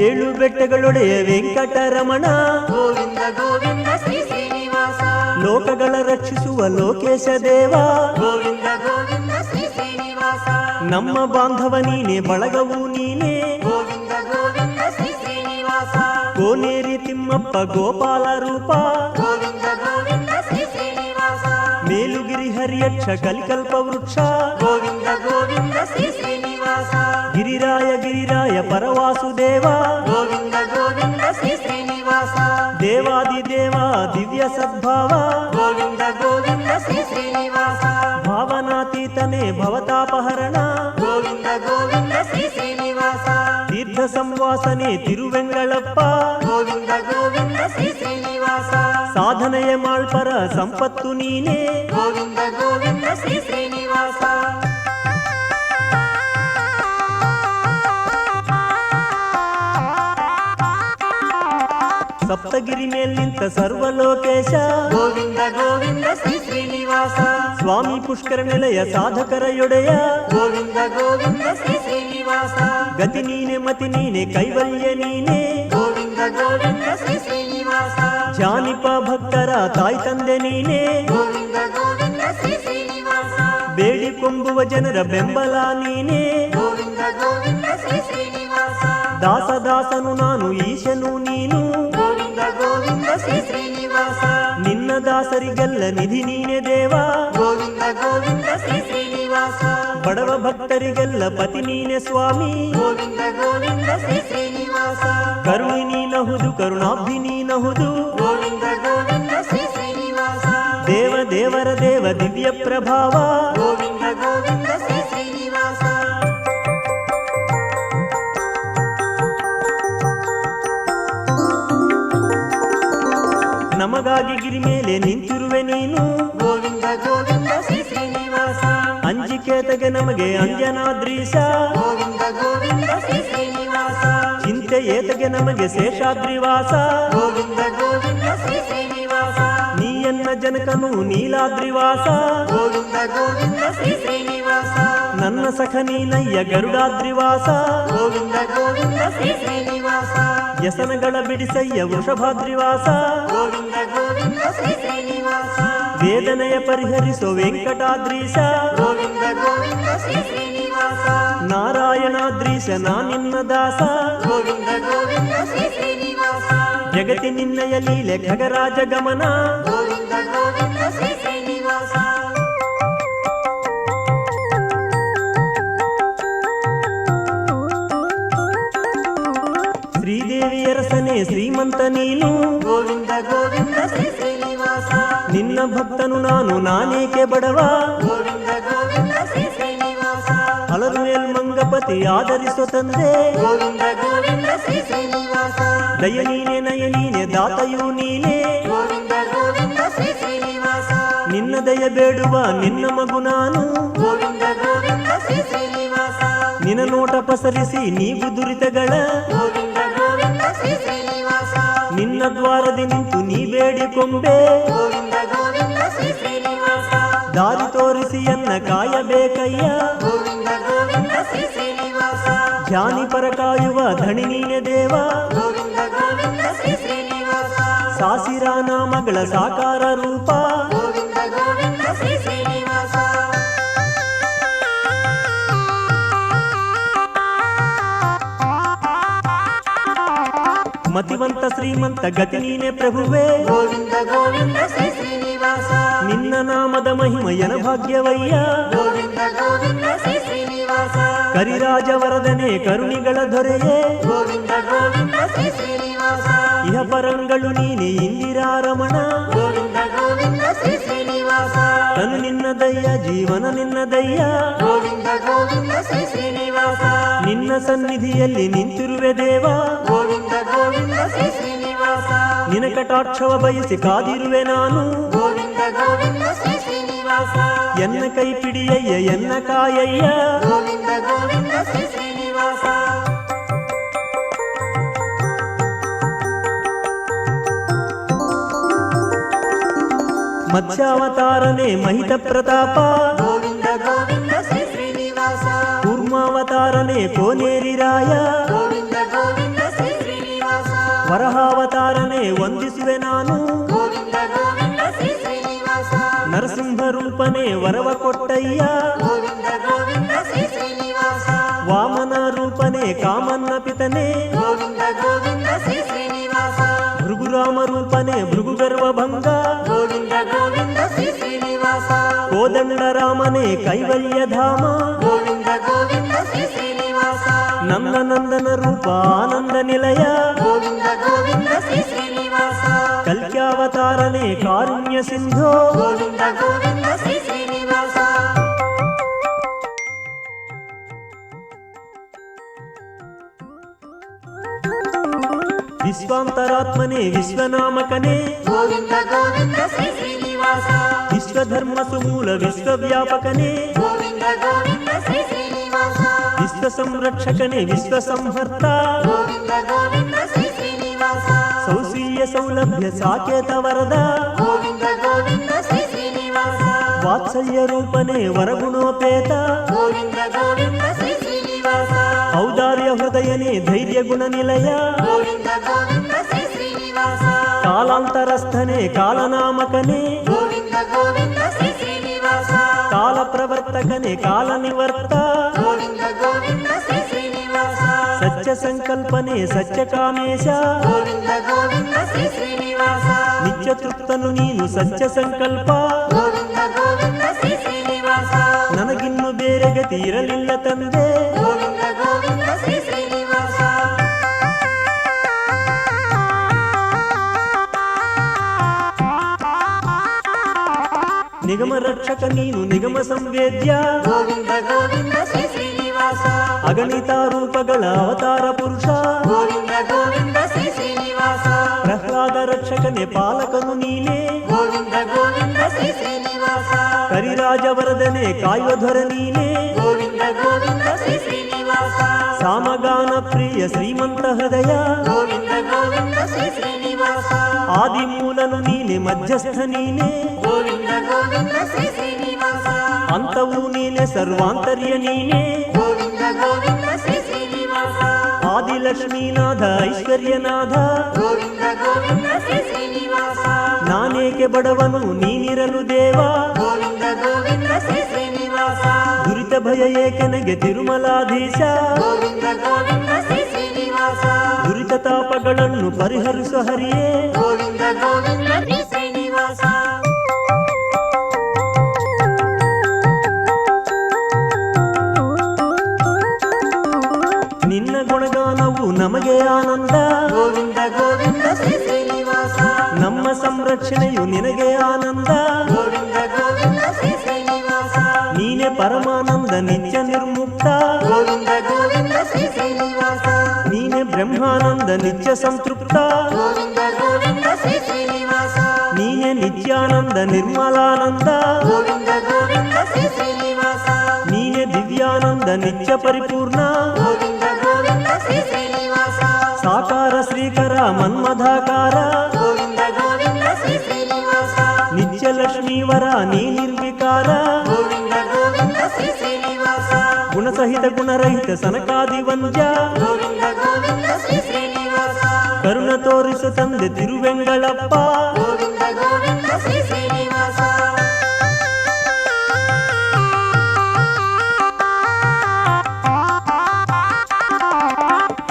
ಏಳು ಬೆಟ್ಟಗಳೊಡೆಯ ವೆಂಕಟರಮಣ ಗೋವಿಂದ ಗೋವಿಂದ ಶ್ರೀ ಶ್ರೀನಿವಾಸ ಲೋಕಗಳ ರಕ್ಷಿಸುವ ಲೋಕೇಶ ದೇವ ಗೋವಿಂದ ಗೋವಿಂದ ಶ್ರೀ ಶ್ರೀನಿವಾಸ ನಮ್ಮ ಬಾಂಧವ ನೀನೆ ಬಳಗವು ನೀನೆ ಗೋವಿಂದ ಗೋವಿಂದ ಶ್ರೀ ಶ್ರೀನಿವಾಸ ಕೋನೇರಿ ತಿಮ್ಮಪ್ಪ ಗೋಪಾಲ ರೂಪ ಗೋವಿಂದ ಗೋವಿಂದ ಶ್ರೀ ಶ್ರೀನಿವಾಸ ಮೇಲುಗಿರಿ ಹರಿಯಕ್ಷ ಕಲಿಕಲ್ಪ ವೃಕ್ಷ ಗೋವಿಂದ ಗೋವಿಂದ ಶ್ರೀ ಶ್ರೀನಿವಾಸ ಗಿರಿರಾಯ ಗಿರಿರಾಯ ಪರವಾಸುದೇವ ಗೋವಿಂದ ಗೋವಿಂದ ಶ್ರೀ ಶ್ರೀನಿವಾಸ ದೇವಾದಿದೇವ ದಿವ್ಯ ಸದ್ಭಾವ ಗೋವಿಂದ ಗೋವಿಂದ ಶ್ರೀ ಶ್ರೀನಿವಾಸ ಭಾವನಾತೀತನೇ ಭವತಾಪಹರಣ ಗೋವಿಂದ ಗೋವಿಂದ ಶ್ರೀ ಶ್ರೀನಿವಾಸ ತೀರ್ಥ ಸಂವಾಸನೆ ತಿರುವೆಂಗಳಪ್ಪ ಗೋವಿಂದ ಗೋವಿಂದ ಶ್ರೀ ಶ್ರೀನಿವಾಸ ಸಾಧನೆಯ ಮಾಳ್ಪರ ಸಂಪತ್ತು ನೀನೇ ಗೋವಿಂದ ಗೋವಿಂದ ಶ್ರೀ ಶ್ರೀನಿವಾಸ ಸಪ್ತಗಿರಿ ಮೇಲ್ ನಿಂತ ಸರ್ವಲೋಕೇಶ ಗೋವಿಂದ ಗೋವಿಂದ ಶ್ರೀ ಶ್ರೀನಿವಾಸ ಸ್ವಾಮಿ ಪುಷ್ಕರ ನಿಲಯ ಸಾಧಕರಯೊಡೆಯ ಗೋವಿಂದ ಗೋವಿಂದ ಶ್ರೀ ಶ್ರೀನಿವಾಸ ಗತಿ ನೀನೆ ಮತಿ ನೀನೆ ಕೈವಲ್ಯ ನೀನೆ ಗೋವಿಂದ ಗೋವಿಂದ ಶ್ರೀ ಶ್ರೀನಿವಾಸ ಜಾನಿಪ ಭಕ್ತರ ತಾಯಿ ತಂದೆ ನೀನೆ ಗೋವಿಂದ ಗೋವಿಂದ ಶ್ರೀ ಶ್ರೀನಿವಾಸ ಬೇಡಿಕೊಂಬುವ ಜನರ ಬೆಂಬಲ ನೀನೆ ಗೋವಿಂದ ಗೋವಿಂದ ಶ್ರೀ ಶ್ರೀನಿವಾಸ ದಾಸದಾಸನು ನಾನು ಈಶನು ನೀನು ಗೋವಿಂದ ಗೋವಿಂದ ಶ್ರೀ ಶ್ರೀನಿವಾಸ ನಿನ್ನ ದಾಸರಿಗೆಲ್ಲ ನಿಧಿ ನೀನೆ ದೇವ ಗೋವಿಂದ ಗೋವಿಂದ ಶ್ರೀ ಶ್ರೀನಿವಾಸ ಬಡವ ಭಕ್ತರಿಗೆಲ್ಲ ಪತಿ ನೀನೆ ಸ್ವಾಮಿ ಗೋವಿಂದ ಗೋವಿಂದ ಶ್ರೀ ಶ್ರೀನಿವಾಸ ಕರುಣಿ ನೀನಹುದು ಕರುಣಾಬ್ಧಿ ನೀನಹುದು ಗೋವಿಂದ ಗೋವಿಂದ ಶ್ರೀ ಶ್ರೀನಿವಾಸ ದೇವ ದೇವರ ದೇವ ದಿವ್ಯ ಪ್ರಭಾವ ಗೋವಿಂದ ಗೋವಿಂದ ಶ್ರೀ ಶ್ರೀನಿವಾಸ ನಮಗಾಗಿ ಗಿರಿ ಮೇಲೆ ನಿಂತಿರುವೆ ನೀನು ಗೋವಿಂದ ಗೋವಿಂದ ಶ್ರೀ ಶ್ರೀನಿವಾಸ ಅಂಜಿಕೇತಗೆ ನಮಗೆ ಅಂಜನಾದ್ರೀಶ ಗೋವಿಂದ ಗೋವಿಂದ ಶ್ರೀ ಶ್ರೀನಿವಾಸ ಚಿಂತೆ ಏತಗೆ ನಮಗೆ ಶೇಷಾದ್ರಿವಾಸ ಗೋವಿಂದ ಗೋವಿಂದ ಶ್ರೀ ಶ್ರೀನಿವಾಸ ನೀಯನ್ನ ಜನಕನು ನೀಲಾದ್ರಿವಾಸ ಗೋವಿಂದ ಗೋವಿಂದ ಶ್ರೀ ಶ್ರೀನಿವಾಸ ನನ್ನ ಸಖ ನೀನಯ್ಯ ಗರುಡಾದ್ರಿವಾಸ ಗೋವಿಂದ ಗೋವಿಂದ ಶ್ರೀ ಶ್ರೀನಿವಾಸ ವ್ಯಸನಗಳ ಬಿಡಿಸಯ್ಯ ವೃಷಭಾದ್ರಿವಾಸ ಗೋವಿಂದ ಗೋವಿಂದ ಶ್ರೀ ಶ್ರೀನಿವಾಸ ವೇದನೆಯ ಪರಿಹರಿಸೋ ವೆಂಕಟಾದ್ರೀಶ ಗೋವಿಂದ ಗೋವಿಂದ ಶ್ರೀ ಶ್ರೀನಿವಾಸ ನಾರಾಯಣಾದ್ರೀಶ ನಾ ನಿನ್ನ ದಾಸ ಗೋವಿಂದ ಗೋವಿಂದ ಶ್ರೀ ಶ್ರೀನಿವಾಸ ಜಗತಿ ನಿನ್ನಯ ಲೀಲೆ ಖಗರಾಜ ಗಮನ ಗೋವಿಂದ ಗೋವಿಂದ ಶ್ರೀ ಶ್ರೀನಿವಾಸ ಶ್ರೀದೇವಿಯರಸನೆ ಶ್ರೀಮಂತ ನೀನು ಗೋವಿಂದ ಗೋವಿಂದ ಶ್ರೀ ಶ್ರೀನಿವಾಸ ನಿನ್ನ ಭಕ್ತನು ನಾನು ನಾನೇಕೆ ಬಡವ ಗೋವಿಂದ ಗೋವಿಂದ ಶ್ರೀ ಶ್ರೀನಿವಾಸ ಅಲರು ಮೇಲ್ಮಂಗಪತಿ ಆದರಿಸೋ ತಂದೆ ಗೋವಿಂದ ಗೋವಿಂದ ಶ್ರೀ ಶ್ರೀನಿವಾಸ ದಯ ನೀನೆ ನಯ ನೀನೆ ದಾತಯೂ ನೀನೆ ಗೋವಿಂದ ಗೋವಿಂದ ಶ್ರೀ ಶ್ರೀನಿವಾಸ ನಿನ್ನ ದಯ ಬೇಡುವ ನಿನ್ನ ಮಗು ನಾನು ಗೋವಿಂದ ಗೋವಿಂದ ಶ್ರೀ ಶ್ರೀನಿವಾಸ ನಿನ್ನ ನೋಟ ಪಸರಿಸಿ ನೀವು ದುರಿತಗಳ ಗೋವಿಂದ ಗೋವಿಂದ ಶ್ರೀ ಶ್ರೀನಿವಾಸ ನಿನ್ನ ದ್ವಾರದಿ ನಿಂತು ನೀ ಬೇಡಿಕೊಂಬೆ ಗೋವಿಂದ ಗೋವಿಂದ ಶ್ರೀ ಶ್ರೀನಿವಾಸ ದಾರಿ ತೋರಿಸಿ ಎನ್ನ ಕಾಯಬೇಕಯ್ಯ ಗೋವಿಂದ ಗೋವಿಂದ ಶ್ರೀ ಶ್ರೀನಿವಾಸ ಧ್ಯಾನಿ ಪರ ಕಾಯುವ ಧಣಿ ನೀನೆ ದೇವ ಗೋವಿಂದ ಗೋವಿಂದ ಶ್ರೀ ಶ್ರೀನಿವಾಸ ಸಾಸಿರ ನಾಮಗಳ ಸಾಕಾರ ರೂಪ ಗೋವಿಂದ ಗೋವಿಂದ ಶ್ರೀ ಶ್ರೀನಿವಾಸ ಮತಿವಂತ ಶ್ರೀಮಂತ ಗತಿ ನೀನೆ ಪ್ರಭುವೇ ಗೋವಿಂದ ಗೋವಿಂದ ಶ್ರೀ ಶ್ರೀನಿವಾಸ ನಿನ್ನ ನಾಮದ ಮಹಿಮಯನ ಭಾಗ್ಯವಯ್ಯ ಗೋವಿಂದ ಗೋವಿಂದ ಶ್ರೀ ಶ್ರೀನಿವಾಸ ಕರಿರಾಜ ವರದನೆ ಕರುಣಿಗಳ ದೊರೆಯೇ ಗೋವಿಂದ ಗೋವಿಂದ ಶ್ರೀ ಶ್ರೀನಿವಾಸ ಇಹ ಪರಂಗಳು ನೀನೆ ಇಂದಿರಾರಮಣ ಗೋವಿಂದ ಗೋವಿಂದ ಶ್ರೀ ಶ್ರೀನಿವಾಸ ತನು ನಿನ್ನ ದಯ್ಯ ಜೀವನ ನಿನ್ನ ದಯ್ಯ ಗೋವಿಂದ ಗೋವಿಂದ ಶ್ರೀ ಶ್ರೀನಿವಾಸ ನಿನ್ನ ಸನ್ನಿಧಿಯಲ್ಲಿ ನಿಂತಿರುವೆ ದೇವ ಗೋವಿಂದ ಗೋವಿಂದ ಶ್ರೀ ಶ್ರೀನಿವಾಸ ನಿನ ಕಟಾಕ್ಷವ ಬಯಸಿ ಕಾದಿರುವೆ ನಾನು ಗೋವಿಂದ ಗೋವಿಂದ ಶ್ರೀ ಶ್ರೀನಿವಾಸ ಎನ್ನ ಕೈ ಪಿಡಿಯಯ್ಯ ಎನ್ನ ಕಾಯಯ್ಯ ಗೋವಿಂದ ಗೋವಿಂದ ಶ್ರೀ ಶ್ರೀನಿವಾಸ ಮತ್ಸ್ಯಾವತಾರನೇ ಮಹಿತ ಪ್ರತಾಪ ಗೋವಿಂದ ಗೋವಿಂದ ಶ್ರೀ ಶ್ರೀನಿವಾಸ ಕೂರ್ಮಾವತಾರನೇ ಕೋನೇರಿ ರಾಯ ಗೋವಿಂದ ಗೋವಿಂದ ಶ್ರೀ ವರಹಾವತಾರನೇ ವಂದಿಸುವೆ ನಾನು ಗೋವಿಂದ ಗೋವಿಂದ ಶ್ರೀ ಶ್ರೀನಿವಾಸ ನರಸಿಂಹ ರೂಪನೇ ವರವ ಕೊಟ್ಟಯ್ಯ ಗೋವಿಂದ ಗೋವಿಂದ ಶ್ರೀ ಶ್ರೀನಿವಾಸ ವಾಮನ ರೂಪನೇ ಕಾಮನ್ನ ಪಿತನೇ ಗೋವಿಂದ ಗೋವಿಂದ ಶ್ರೀ ಶ್ರೀನಿವಾಸ ಭೃಗುರಾಮ ರೂಪನೇ ಭೃಗುಗರ್ವ ಭಂಗ ಗೋವಿಂದ ಗೋವಿಂದ ಶ್ರೀ ಶ್ರೀನಿವಾಸ ಕೋದಂಡ ರಾಮನೇ ಕೈವಲ್ಯಧಾಮ ಗೋವಿಂದ ಗೋವಿಂದ ಶ್ರೀ ಶ್ರೀನಿವಾಸ ನಂದನಂದನ ರೂಪ ಆನಂದ ನಿಲಯ ಗೋವಿಂದ ಗೋವಿಂದ ಶ್ರೀ ಶ್ರೀನಿವಾಸ ಕಲ್ಕ್ಯಾವತಾರನೇ ಕಾರುಣ್ಯ ಸಿಂಧೋ ಗೋವಿಂದ ಗೋವಿಂದ ಶ್ರೀ ಶ್ರೀನಿವಾಸ ವಿಶ್ವಾಂತರಾತ್ಮನೇ ವಿಶ್ವನಾಮಕನೇ ಗೋವಿಂದ ಗೋವಿಂದ ಶ್ರೀ ಶ್ರೀನಿವಾಸ ವಿಶ್ವಧರ್ಮ ಸುಮೂಲ ವಿಶ್ವವ್ಯಾಪಕನೇ ಗೋವಿಂದ ಗೋವಿಂದ ಶ್ರೀ ಶ್ರೀನಿವಾಸ ವಿಶ್ವ ಸಂರಕ್ಷಕನೇ ವಿಶ್ವ ಸಂಹರ್ತ ಗೋವಿಂದ ಗೋವಿಂದ ಶ್ರೀ ಶ್ರೀನಿವಾಸ ಸೌಶೀಲ್ಯ ಸೌಲಭ್ಯ ಸಾಕೇತ ವರದ ಗೋವಿಂದ ಗೋವಿಂದ ಶ್ರೀ ಶ್ರೀನಿವಾಸ ವಾತ್ಸಲ್ಯ ರೂಪನೇ ವರಗುಣೋಪೇತ ಗೋವಿಂದ ಗೋವಿಂದ ಶ್ರೀ ಶ್ರೀನಿವಾಸ ಔದಾರ್ಯ ಹೃದಯನೇ ಧೈರ್ಯ ಗುಣ ನಿಲಯ ಗೋವಿಂದ ಗೋವಿಂದ ಶ್ರೀ ಶ್ರೀನಿವಾಸ ಕಾಲಾಂತರಸ್ಥನೇ ಕಾಲನಾಮಕನೇ ಗೋವಿಂದ ಗೋವಿಂದ ಶ್ರೀ ಶ್ರೀನಿವಾಸ ಕಾಲ ಪ್ರವರ್ತಕನೇ ಕಾಲ ನಿವರ್ತ ಗೋವಿಂದ ಗೋವಿಂದ ಶ್ರೀ ಶ್ರೀನಿವಾಸ ಸತ್ಯ ಸಂಕಲ್ಪನೆ ಸತ್ಯ ಕಾಮೇಶ ಗೋವಿಂದ ಗೋವಿಂದ ಶ್ರೀ ಶ್ರೀನಿವಾಸ ನಿತ್ಯ ತೃಪ್ತನು ನೀನು ಸತ್ಯ ಸಂಕಲ್ಪ ಗೋವಿಂದ ಗೋವಿಂದ ಶ್ರೀ ಶ್ರೀನಿವಾಸ ನನಗಿನ್ನು ಬೇರೆ ಗತಿ ಇರಲಿಲ್ಲ ತಂದೆ ಗೋವಿಂದ ಗೋವಿಂದ ಶ್ರೀ ಶ್ರೀನಿವಾಸ ನಿಗಮ ರಕ್ಷಕ ನೀನು ನಿಗಮ ಸಂವೇದ್ಯ ಗೋವಿಂದ ಗೋವಿಂದ ಶ್ರೀ ಶ್ರೀನಿವಾಸ ಅಗಣಿತ ರೂಪಗಳ ಅವತಾರ ಪುರುಷ ಗೋವಿಂದ ಗೋವಿಂದ ಶ್ರೀ ಶ್ರೀನಿವಾಸ ಪ್ರಹ್ಲಾದ ರಕ್ಷಕನೇ ಪಾಲಕನು ನೀನೇ ಗೋವಿಂದ ಗೋವಿಂದ ಶ್ರೀ ಶ್ರೀನಿವಾಸ ಕರಿರಾಜವರದನೆ ಕಾಯುವ ನೀನೇ ಗೋವಿಂದ ಗೋವಿಂದ ಶ್ರೀ ಶ್ರೀನಿವಾಸ ಸಾಮಗಾನ ಪ್ರಿಯ ಶ್ರೀಮಂತ ಹೃದಯ ಗೋವಿಂದ ಗೋವಿಂದ ಶ್ರೀ ಶ್ರೀನಿವಾಸ ಆದಿಮೂಲನು ನೀನೆ ಮಧ್ಯಸ್ಥ ನೀನೇ ಗೋವಿಂದ ಗೋವಿಂದ ಶ್ರೀ ಶ್ರೀನಿವಾಸ ಅಂತವೂ ನೀನೆ ಸರ್ವಾಂತರ್ಯ ನೀನೇ ಗೋವಿಂದ ಗೋವಿಂದ ಶ್ರೀ ಶ್ರೀನಿವಾಸ ಆದಿಲಕ್ಷ್ಮೀನಾಥ ಐಶ್ವರ್ಯನಾಥ ಗೋವಿಂದ ಗೋವಿಂದ ಶ್ರೀ ಶ್ರೀನಿವಾಸ ನಾನೇಕೆ ಬಡವನು ನೀನಿರಲು ದೇವ ಗೋವಿಂದ ಗೋವಿಂದ ಶ್ರೀ ಶ್ರೀನಿವಾಸ ದುರಿತ ಭಯ ಏಕನಿಗೆ ತಿರುಮಲಾಧೀಶ ಗೋವಿಂದ ಗೋವಿಂದ ಶ್ರೀ ಶ್ರೀನಿವಾಸ ದುರಿತ ತಾಪಗಳನ್ನು ಪರಿಹರಿಸು ಹರಿಯೇ ಗೋವಿಂದ ಗೋವಿಂದ ಶ್ರೀ ಶ್ರೀನಿವಾಸ ನಿನ್ನ ಗುಣಗಾನವು ನಮಗೆ ಆನಂದ ಗೋವಿಂದ ಗೋವಿಂದ ಶ್ರೀ ಶ್ರೀನಿವಾಸ ನಮ್ಮ ಸಂರಕ್ಷಣೆಯು ನಿನಗೆ ಆನಂದ ಗೋವಿಂದ ಗೋವಿಂದ ಶ್ರೀ ಶ್ರೀನಿವಾಸ ನೀನೆ ಪರಮಾನಂದ ನಿತ್ಯ ನಿರ್ಮುಕ್ತ ಗೋವಿಂದ ಗೋವಿಂದ ಶ್ರೀ ಶ್ರೀನಿವಾಸ ನೀನೆ ಬ್ರಹ್ಮಾನಂದ ನಿತ್ಯ ಸಂತೃಪ್ತ ಗೋವಿಂದ ಗೋವಿಂದ ಶ್ರೀ ಶ್ರೀನಿವಾಸ ನೀನೆ ನಿತ್ಯಾನಂದ ನಿರ್ಮಲಾನಂದ ಗೋವಿಂದ ಗೋವಿಂದ ಶ್ರೀ ಶ್ರೀನಿವಾಸ ನೀನೆ ದಿವ್ಯಾನಂದ ನಿತ್ಯ ಪರಿಪೂರ್ಣ ಗೋವಿಂದ ಗೋವಿಂದ ಶ್ರೀ ಶ್ರೀನಿವಾಸ ಸಾಕಾರ ಶ್ರೀಕರ ಮನ್ಮಧಾಕಾರ ಗೋವಿಂದ ಗೋವಿಂದ ಶ್ರೀ ಶ್ರೀನಿವಾಸ ನಿತ್ಯ ಲಕ್ಷ್ಮೀವರ ನೀ ನಿರ್ವಿಕಾರ ಗೋವಿಂದ ಗೋವಿಂದ ಶ್ರೀ ಶ್ರೀನಿವಾಸ ಗುಣಸಹಿತ ಗುಣರಹಿತ ಸನಕಾದಿ ವಂದ್ಯ ಗೋವಿಂದ ಗೋವಿಂದ ಶ್ರೀ ಶ್ರೀನಿವಾಸ ಕರುಣ ತೋರಿಸು ತಂದೆ ತಿರುವೆಂಗಳಪ್ಪ ಗೋವಿಂದ ಗೋವಿಂದ ಶ್ರೀ ಶ್ರೀನಿವಾಸ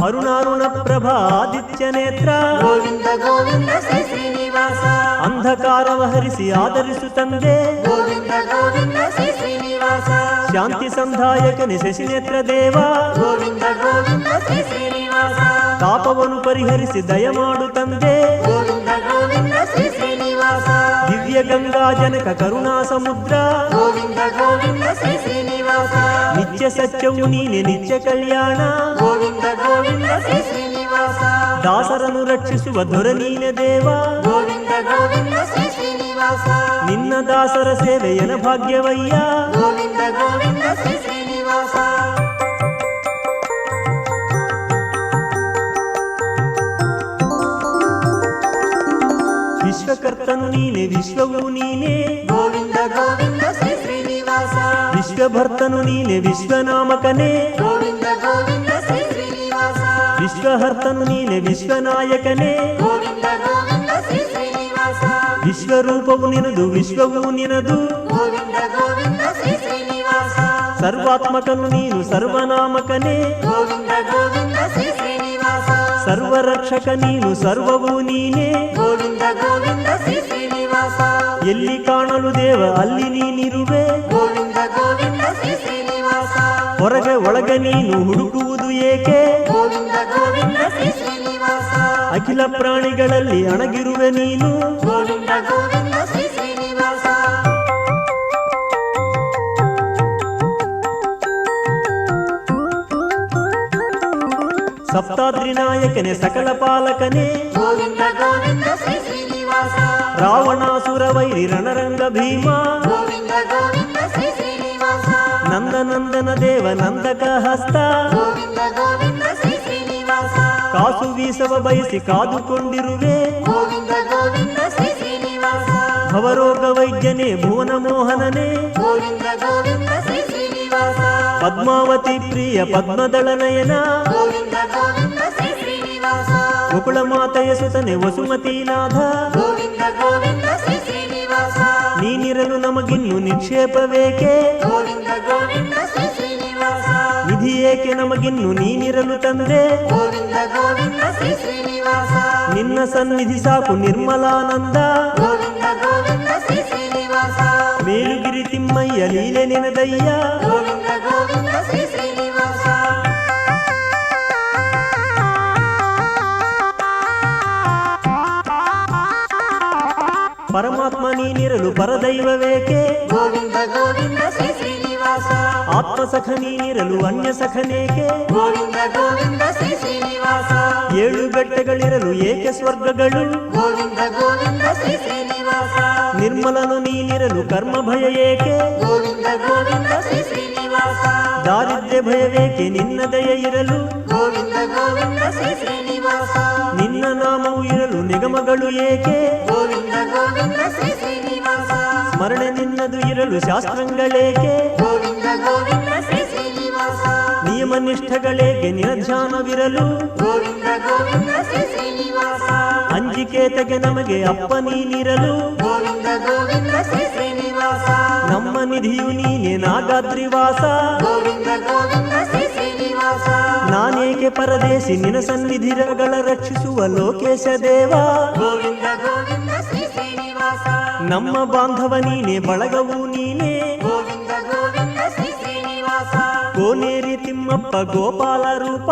ಅರುಣಾರುಣ ಪ್ರಭಾ ಆದಿತ್ಯ ನೇತ್ರ ಗೋವಿಂದ ಗೋವಿಂದ ಶ್ರೀ ಶ್ರೀನಿವಾಸ ಅಂಧಕಾರವ ಹರಿಸಿ ಆದರಿಸು ತಂದೆ ಗೋವಿಂದ ಗೋವಿಂದ ಶ್ರೀ ಶ್ರೀನಿವಾಸ ಶಾಂತಿ ಸಂಧಾಯಕನೆ ಶಶಿನೇತ್ರ ದೇವ ಗೋವಿಂದ ಗೋವಿಂದ ಶ್ರೀ ಶ್ರೀನಿವಾಸ ತಾಪವನ್ನು ಪರಿಹರಿಸಿ ದಯಮಾಡು ತಂದೆ ಗೋವಿಂದ ಗೋವಿಂದ ಶ್ರೀ ಶ್ರೀನಿವಾಸ ದಿವ್ಯ ಗಂಗಾ ಜನಕ ಕರುಣಾ ಸಮುದ್ರ ಗೋವಿಂದ ಗೋವಿಂದ ಶ್ರೀ ಶ್ರೀನಿವಾಸ ನಿತ್ಯ ಸತ್ಯವು ನೀನೆ ನಿತ್ಯ ಕಲ್ಯಾಣ ಗೋವಿಂದ ಗೋವಿಂದ ಶ್ರೀ ಶ್ರೀನಿವಾಸ ದಾಸರನ್ನು ರಕ್ಷಿಸುವ ದೊರ ನೀನೆ ದೇವ ಗೋವಿಂದ ಗೋವಿಂದ ಶ್ರೀ ಶ್ರೀನಿವಾಸ ನಿನ್ನ ದಾಸರ ಸೇವೆಯನ ಭಾಗ್ಯವಯ್ಯ ಗೋವಿಂದ ಗೋವಿಂದ ಶ್ರೀ ಶ್ರೀನಿವಾಸ ವಿಶ್ವಕರ್ತನು ನೀನೆ ವಿಶ್ವವು ನೀನೆ ಗೋವಿಂದ ಗೋವಿಂದ ಶ್ರೀ ಶ್ರೀನಿವಾಸ ವಿಶ್ವಭರ್ತನು ನೀನೆ ವಿಶ್ವನಾಮಕನೇ ಗೋವಿಂದ ಗೋವಿಂದ ಶ್ರೀ ಶ್ರೀನಿವಾಸ ವಿಶ್ವಹರ್ತನು ನೀನೆ ವಿಶ್ವನಾಯಕನೇ ಗೋವಿಂದ ಗೋವಿಂದ ಶ್ರೀ ಶ್ರೀನಿವಾಸ ವಿಶ್ವರೂಪವು ನಿನದು ವಿಶ್ವವು ನಿನದು ಗೋವಿಂದ ಗೋವಿಂದ ಶ್ರೀ ಶ್ರೀನಿವಾಸ ಸರ್ವಾತ್ಮಕನು ನೀನು ಸರ್ವನಾಮಕನೇ ಗೋವಿಂದ ಗೋವಿಂದ ಶ್ರೀ ಶ್ರೀನಿವಾಸ ಸರ್ವರಕ್ಷಕ ನೀನು ಸರ್ವವು ನೀನೇ ಗೋವಿಂದ ಗೋವಿಂದ ಶ್ರೀ ಶ್ರೀನಿವಾಸ ಎಲ್ಲಿ ಕಾಣಲು ದೇವ ಅಲ್ಲಿ ನೀನಿರುವೆ ಗೋವಿಂದ ಗೋವಿಂದ ಶ್ರೀ ಶ್ರೀನಿವಾಸ ಹೊರಗೆ ಒಳಗೆ ನೀನು ಹುಡುಕುವುದು ಏಕೆ ಗೋವಿಂದ ಗೋವಿಂದ ಶ್ರೀ ಶ್ರೀನಿವಾಸ ಅಖಿಲ ಪ್ರಾಣಿಗಳಲ್ಲಿ ಅಣಗಿರುವೆ ನೀನು ಗೋವಿಂದ ಗೋವಿಂದ ಶ್ರೀ ಶ್ರೀನಿವಾಸ ಸಪ್ತಾದ್ರಿ ನಾಯಕನೇ ಸಕಲ ಪಾಲಕನೇ ಗೋವಿಂದ ಗೋವಿಂದ ಶ್ರೀ ಶ್ರೀನಿವಾಸ ರಾವಣಾಸುರ ವೈರಿ ರಣರಂಗ ಭೀಮ ಗೋವಿಂದ ಗೋವಿಂದ ಶ್ರೀ ಶ್ರೀನಿವಾಸ ನಂದನಂದನ ದೇವ ನಂದಕ ಹಸ್ತ ಗೋವಿಂದ ಗೋವಿಂದ ಶ್ರೀ ಶ್ರೀನಿವಾಸ ಕಾಸು ಬೀಸವ ಬಯಸಿ ಕಾದುಕೊಂಡಿರುವೆ ಗೋವಿಂದ ಗೋವಿಂದ ಶ್ರೀ ಶ್ರೀನಿವಾಸ ಭವರೋಗ ವೈದ್ಯನೇ ಭುವನ ಮೋಹನನೇ ಗೋವಿಂದ ಗೋವಿಂದ ಶ್ರೀ ಶ್ರೀನಿವಾಸ ಪದ್ಮಾವತಿ ಪ್ರಿಯ ಪದ್ಮದಳ ನಯನ ಗೋವಿಂದ ಗೋವಿಂದ ಶ್ರೀ ಶ್ರೀನಿವಾಸ ಗೋಕುಳ ಮಾತೆಯ ಸುತನೆ ವಸುಮತೀನಾಥ ಗೋವಿಂದ ಗೋವಿಂದ ಶ್ರೀ ಶ್ರೀನಿವಾಸ ನೀನಿರಲು ನಮಗಿನ್ನು ನಿಕ್ಷೇಪವೇಕೆ ಗೋವಿಂದ ಗೋವಿಂದ ಶ್ರೀ ಶ್ರೀನಿವಾಸ ನಿಧಿ ಏಕೆ ನಮಗಿನ್ನು ನೀನಿರಲು ತಂದೆ ಗೋವಿಂದ ಗೋವಿಂದ ಶ್ರೀ ಶ್ರೀನಿವಾಸ ನಿನ್ನ ಸನ್ನಿಧಿ ಸಾಕು ನಿರ್ಮಲಾನಂದ ಗೋವಿಂದ ಗೋವಿಂದ ಶ್ರೀ ಶ್ರೀನಿವಾಸ ಮೇಲುಗಿರಿ ತಿಮ್ಮಯ್ಯ ಲೀಲೆ ನೆನದಯ್ಯ ಗೋವಿಂದ ಗೋವಿಂದ ಶ್ರೀ ಶ್ರೀನಿವಾಸ ಪರಮಾತ್ಮ ನೀನಿರಲು ಪರದೈವವೇಕೆ ಗೋವಿಂದ ಗೋವಿಂದ ಶ್ರೀ ಶ್ರೀನಿವಾಸ ಆತ್ಮಸಖ ನೀನಿರಲು ಅನ್ಯ ಸಖನೇಕೆ ಗೋವಿಂದ ಗೋವಿಂದ ಶ್ರೀ ಶ್ರೀನಿವಾಸ ಏಳು ಬೆಟ್ಟಗಳಿರಲು ಏಕೆ ಸ್ವರ್ಗಗಳು ಗೋವಿಂದ ಗೋವಿಂದ ಶ್ರೀ ಶ್ರೀನಿವಾಸ ನಿರ್ಮಲನು ನೀನಿರಲು ಕರ್ಮ ಭಯ ಏಕೆ ಗೋವಿಂದ ಗೋವಿಂದ ಶ್ರೀ ಶ್ರೀನಿವಾಸ ದಾರಿದ್ರ್ಯ ಭಯವೇಕೆ ನಿನ್ನ ದಯ ಇರಲು ಗೋವಿಂದ ಗೋವಿಂದ ಶ್ರೀ ಶ್ರೀನಿವಾಸ ನಿನ್ನ ನಾಮವು ಇರಲು ನಿಗಮಗಳು ಏಕೆ ಗೋವಿಂದ ಗೋವಿಂದ ಶ್ರೀ ಶ್ರೀನಿವಾಸ ಸ್ಮರಣೆ ನಿನ್ನದು ಇರಲು ಶಾಸ್ತ್ರಗಳೇಕೆ ಗೋವಿಂದ ಗೋವಿಂದ ಶ್ರೀ ಶ್ರೀನಿವಾಸ ನಿಯಮ ನಿಷ್ಠಗಳೇಕೆ ನಿರಧ್ಯಾನವಿರಲು ಗೋವಿಂದ ಗೋವಿಂದ ಶ್ರೀ ಶ್ರೀನಿವಾಸ ಅಂಜಿಕೇತಗೆ ನಮಗೆ ಅಪ್ಪ ನೀನಿರಲು ಗೋವಿಂದ ಗೋವಿಂದ ಶ್ರೀ ಶ್ರೀನಿವಾಸ ನಮ್ಮ ನಿಧಿಯು ನೀನೆ ನಾಗಾದ್ರಿವಾಸ ಗೋವಿಂದ ಗೋವಿಂದ ಶ್ರೀ ಶ್ರೀನಿವಾಸ ನಾನೇಕೆ ಪರದೇಶಿ ನಿನ ಸನ್ನಿಧಿರಗಳ ರಕ್ಷಿಸುವ ಲೋಕೇಶ ದೇವ ಗೋವಿಂದ ಗೋವಿಂದ ಶ್ರೀ ಶ್ರೀನಿವಾಸ ನಮ್ಮ ಬಾಂಧವ ನೀನೆ ಬಳಗವು ನೀನೆ ಗೋವಿಂದ ಗೋವಿಂದ ಶ್ರೀ ಶ್ರೀನಿವಾಸ ಕೋನೇರಿ ತಿಮ್ಮಪ್ಪ ಗೋಪಾಲ ರೂಪ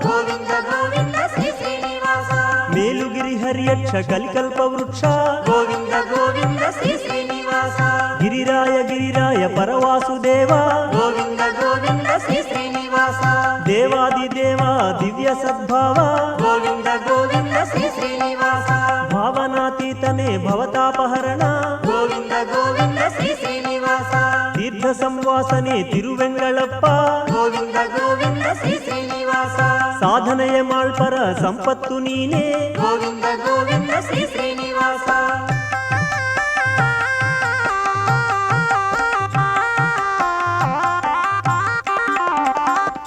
ಗೋವಿಂದ ಗೋವಿಂದ ಶ್ರೀ ಶ್ರೀನಿವಾಸ ಮೇಲುಗಿರಿ ಹರಿಯಕ್ಷ ಕಲಿಕಲ್ಪ ವೃಕ್ಷ ಗೋವಿಂದ ಗೋವಿಂದ ಶ್ರೀ ಶ್ರೀನಿವಾಸ ಗಿರಿರಾಯ ಪರವಾಸುದೇವ ಗೋವಿಂದ ಗೋವಿಂದ ಶ್ರೀ ಶ್ರೀನಿವಾಸ ದೇವಾದಿದೇವ ದಿವ್ಯ ಸದ್ಭಾವ ಗೋವಿಂದ ಗೋವಿಂದ ಶ್ರೀ ಶ್ರೀನಿವಾಸ ಭಾವನಾತೀತನೇ ಭವತಾಪಹರಣ ಗೋವಿಂದ ಗೋವಿಂದ ಶ್ರೀ ಶ್ರೀನಿವಾಸ ತೀರ್ಥ ಸಂವಾಸನೆ ತಿರುವೆಂಗಳಪ್ಪ ಗೋವಿಂದ ಗೋವಿಂದ ಶ್ರೀ ಶ್ರೀನಿವಾಸ ಸಾಧನೆಯ ಮಾಳ್ಪರ ಸಂಪತ್ತು ನೀನೇ ಗೋವಿಂದ ಗೋವಿಂದ ಶ್ರೀ ಶ್ರೀನಿವಾಸ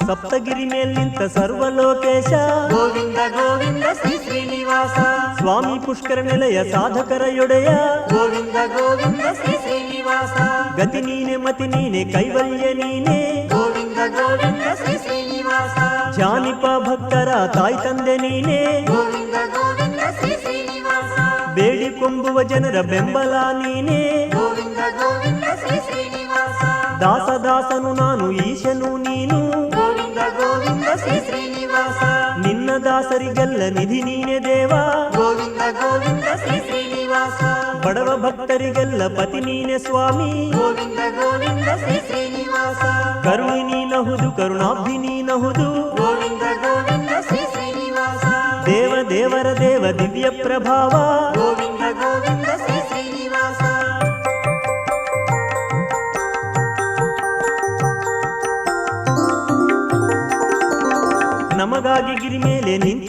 ಸಪ್ತಗಿರಿ ಮೇಲ್ ನಿಂತ ಸರ್ವಲೋಕೇಶ ಗೋವಿಂದ ಗೋವಿಂದ ಶ್ರೀ ಶ್ರೀನಿವಾಸ ಸ್ವಾಮಿ ಪುಷ್ಕರ ನಿಲಯ ಸಾಧಕರಯೊಡೆಯ ಗೋವಿಂದ ಗೋವಿಂದ ಶ್ರೀ ಶ್ರೀನಿವಾಸ ಗತಿ ನೀನೆ ಮತಿ ನೀನೆ ಕೈವಲ್ಯ ನೀನೆ ಗೋವಿಂದ ಗೋವಿಂದ ಶ್ರೀ ಶ್ರೀನಿವಾಸ ಜಾನಿಪ ಭಕ್ತರ ತಾಯಿ ತಂದೆ ನೀನೆ ಗೋವಿಂದ ಗೋವಿಂದ ಶ್ರೀ ಶ್ರೀನಿವಾಸ ಬೇಡಿಕೊಂಬುವ ಜನರ ಬೆಂಬಲ ನೀನೆ ಗೋವಿಂದ ಗೋವಿಂದ ಶ್ರೀ ಶ್ರೀನಿವಾಸ ದಾಸನು ನಾನು ಈಶನು ನೀನು ಗೋವಿಂದ ಗೋವಿಂದ ಶ್ರೀ ಶ್ರೀನಿವಾಸ ನಿನ್ನ ದಾಸರಿಗೆಲ್ಲ ನಿಧಿ ನೀನೆ ದೇವ ಗೋವಿಂದ ಗೋವಿಂದ ಶ್ರೀ ಶ್ರೀನಿವಾಸ ಬಡವ ಭಕ್ತರಿಗೆಲ್ಲ ಪತಿ ನೀನೆ ಸ್ವಾಮಿ ಗೋವಿಂದ ಗೋವಿಂದ ಶ್ರೀ ಶ್ರೀನಿವಾಸ ಕರುಣಿ ನೀನಹುದು ಕರುಣಾಬ್ಧಿ ನೀನಹುದು ಗೋವಿಂದ ಗೋವಿಂದ ಶ್ರೀ ಶ್ರೀನಿವಾಸ ದೇವ ದೇವರ ದೇವ ದಿವ್ಯ ಪ್ರಭಾವ ಗೋವಿಂದ ಗೋವಿಂದ ಶ್ರೀ ಶ್ರೀನಿವಾಸ ನಮಗಾಗಿ ಗಿರಿ ಮೇಲೆ ನಿಂತ